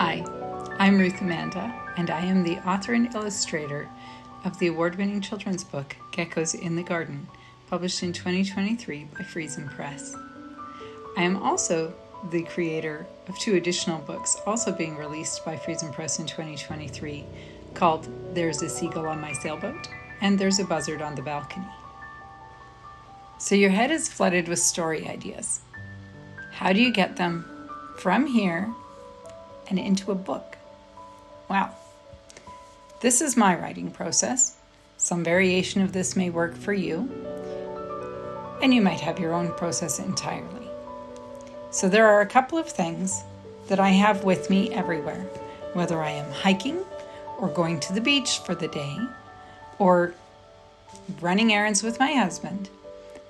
Hi, I'm Ruth Amanda, and I am the author and illustrator of the award-winning children's book, Geckos in the Garden, published in 2023 by Friesen Press. I am also the creator of two additional books, also being released by Friesen Press in 2023, called There's a Seagull on My Sailboat and There's a Buzzard on the Balcony. So your head is flooded with story ideas. How do you get them from here and into a book? Well, this is my writing process. Some variation of this may work for you, and you might have your own process entirely. So there are a couple of things that I have with me everywhere, whether I am hiking or going to the beach for the day or running errands with my husband.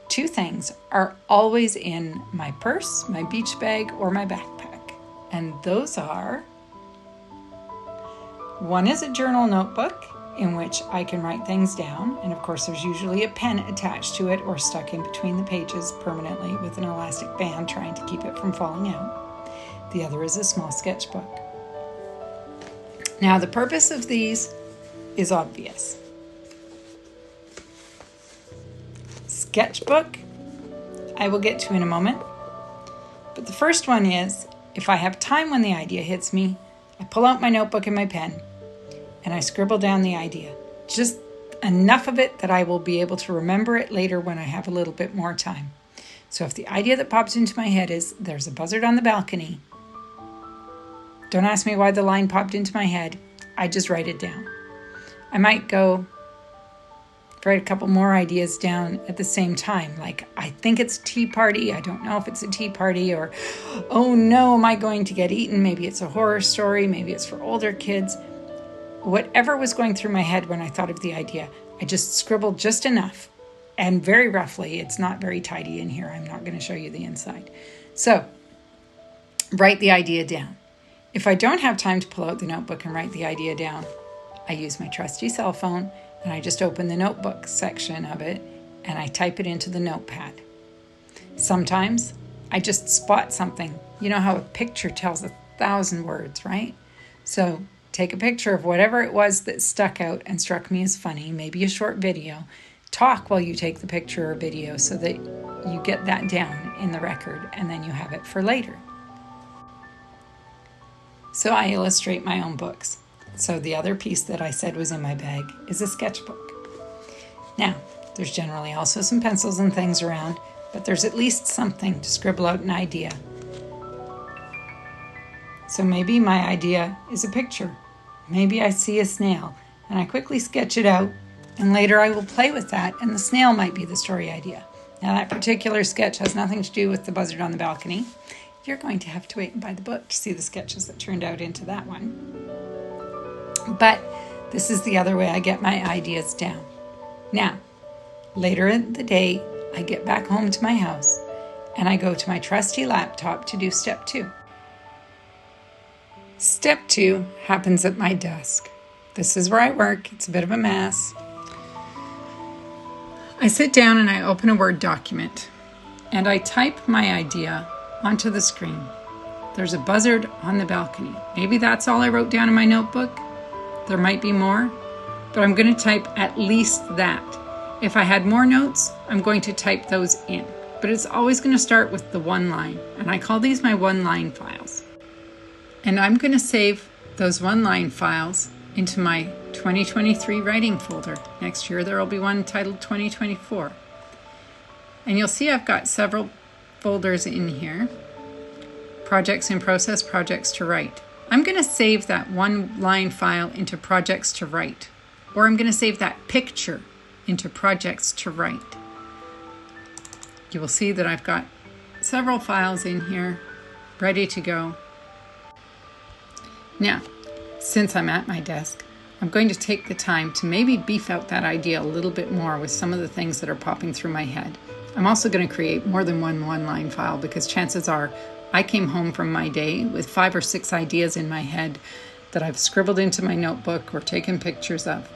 Two things are always in my purse, my beach bag, or my backpack. And those are, one is a journal notebook in which I can write things down. And of course, there's usually a pen attached to it or stuck in between the pages permanently with an elastic band trying to keep it from falling out. The other is a small sketchbook. Now, the purpose of these is obvious. Sketchbook, I will get to in a moment. But the first one is, if I have time when the idea hits me, I pull out my notebook and my pen and I scribble down the idea. Just enough of it that I will be able to remember it later when I have a little bit more time. So if the idea that pops into my head is, there's a buzzard on the balcony, don't ask me why the line popped into my head. I just write it down. I might go write a couple more ideas down at the same time. Like, I think it's a tea party. I don't know if it's a tea party, or, oh no, am I going to get eaten? Maybe it's a horror story. Maybe it's for older kids. Whatever was going through my head when I thought of the idea, I just scribbled just enough and very roughly. It's not very tidy in here. I'm not going to show you the inside. So write the idea down. If I don't have time to pull out the notebook and write the idea down, I use my trusty cell phone and I just open the notebook section of it and I type it into the notepad. Sometimes I just spot something. You know how a picture tells 1,000 words, right? So take a picture of whatever it was that stuck out and struck me as funny, maybe a short video. Talk while you take the picture or video so that you get that down in the record and then you have it for later. So I illustrate my own books. So the other piece that I said was in my bag is a sketchbook. Now, there's generally also some pencils and things around, but there's at least something to scribble out an idea. So maybe my idea is a picture. Maybe I see a snail and I quickly sketch it out, and later I will play with that and the snail might be the story idea. Now, that particular sketch has nothing to do with the buzzard on the balcony. You're going to have to wait and buy the book to see the sketches that turned out into that one. But this is the other way I get my ideas down. Now, later in the day, I get back home to my house and I go to my trusty laptop to do step 2. Step 2 happens at my desk. This is where I work. It's a bit of a mess. I sit down and I open a Word document and I type my idea onto the screen. There's a buzzard on the balcony. Maybe that's all I wrote down in my notebook. There might be more, but I'm going to type at least that. If I had more notes, I'm going to type those in, but it's always going to start with the one line, and I call these my one-line files. And I'm going to save those one-line files into my 2023 writing folder. Next year there will be one titled 2024. And you'll see I've got several folders in here. Projects in process, projects to write. I'm going to save that one-line file into projects to write, or I'm going to save that picture into projects to write. You will see that I've got several files in here ready to go. Now, since I'm at my desk, I'm going to take the time to maybe beef out that idea a little bit more with some of the things that are popping through my head. I'm also going to create more than one-line file because chances are I came home from my day with 5 or 6 ideas in my head that I've scribbled into my notebook or taken pictures of.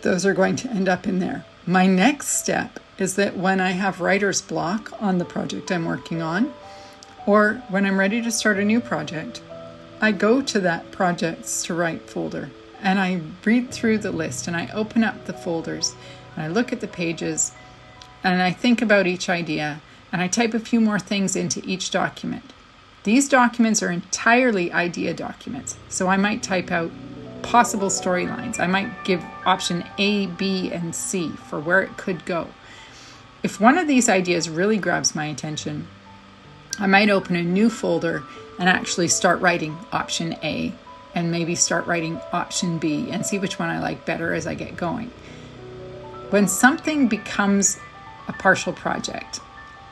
Those are going to end up in there. My next step is that when I have writer's block on the project I'm working on, or when I'm ready to start a new project, I go to that projects to write folder and I read through the list and I open up the folders and I look at the pages and I think about each idea and I type a few more things into each document. These documents are entirely idea documents, so I might type out possible storylines. I might give option A, B, and C for where it could go. If one of these ideas really grabs my attention, I might open a new folder and actually start writing option A and maybe start writing option B and see which one I like better as I get going. When something becomes a partial project,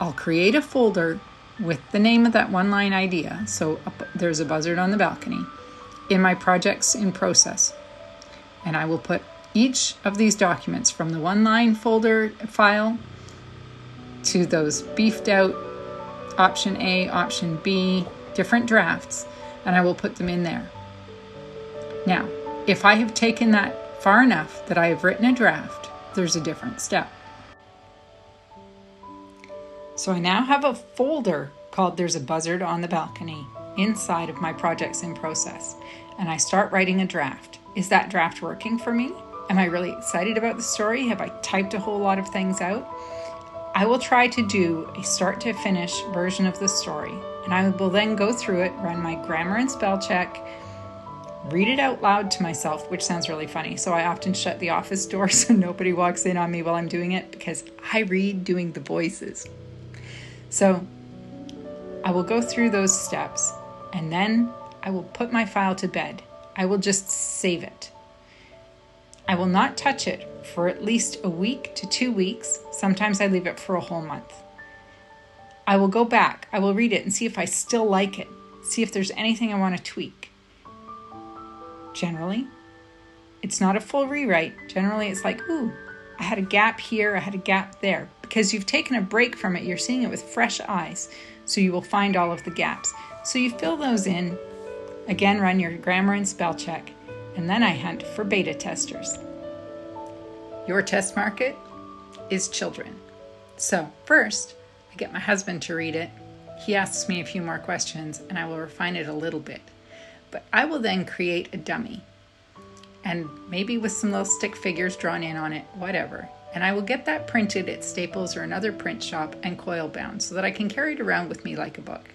I'll create a folder with the name of that one-line idea, so there's a buzzard on the balcony, in my projects in process. And I will put each of these documents from the one-line folder file to those beefed out option A, option B, different drafts, and I will put them in there. Now, if I have taken that far enough that I have written a draft, there's a different step. So I now have a folder called There's a Buzzard on the Balcony inside of my projects in process, and I start writing a draft. Is that draft working for me? Am I really excited about the story? Have I typed a whole lot of things out? I will try to do a start to finish version of the story, and I will then go through it, run my grammar and spell check, read it out loud to myself, which sounds really funny. So I often shut the office door so nobody walks in on me while I'm doing it, because I read doing the voices. So I will go through those steps and then I will put my file to bed. I will just save it. I will not touch it for at least a week to 2 weeks. Sometimes I leave it for a whole month. I will go back. I will read it and see if I still like it. See if there's anything I want to tweak. Generally, it's not a full rewrite. Generally, it's like, ooh, I had a gap here, I had a gap there. Because you've taken a break from it, you're seeing it with fresh eyes. So you will find all of the gaps. So you fill those in. Again, run your grammar and spell check. And then I hunt for beta testers. Your test market is children. So first, I get my husband to read it. He asks me a few more questions and I will refine it a little bit. But I will then create a dummy. And maybe with some little stick figures drawn in on it, whatever. And I will get that printed at Staples or another print shop and coil bound so that I can carry it around with me like a book.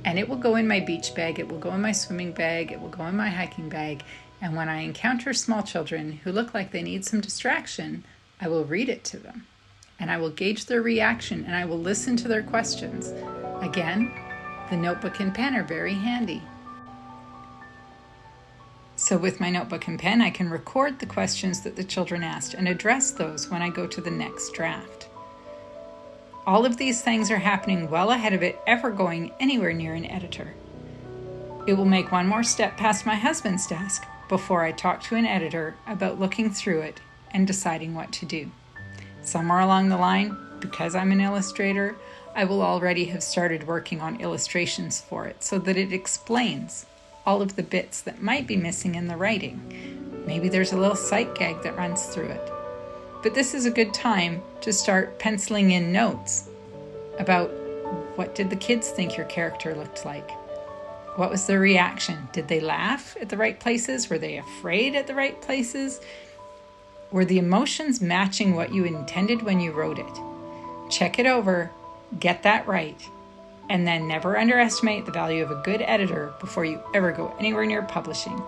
And it will go in my beach bag, it will go in my swimming bag, it will go in my hiking bag. And when I encounter small children who look like they need some distraction, I will read it to them. And I will gauge their reaction and I will listen to their questions. Again, the notebook and pen are very handy. So with my notebook and pen, I can record the questions that the children asked and address those when I go to the next draft. All of these things are happening well ahead of it ever going anywhere near an editor. It will make one more step past my husband's desk before I talk to an editor about looking through it and deciding what to do. Somewhere along the line, because I'm an illustrator, I will already have started working on illustrations for it so that it explains all of the bits that might be missing in the writing. Maybe there's a little sight gag that runs through it. But this is a good time to start penciling in notes about what did the kids think your character looked like? What was their reaction? Did they laugh at the right places? Were they afraid at the right places? Were the emotions matching what you intended when you wrote it? Check it over, get that right, and then never underestimate the value of a good editor before you ever go anywhere near publishing.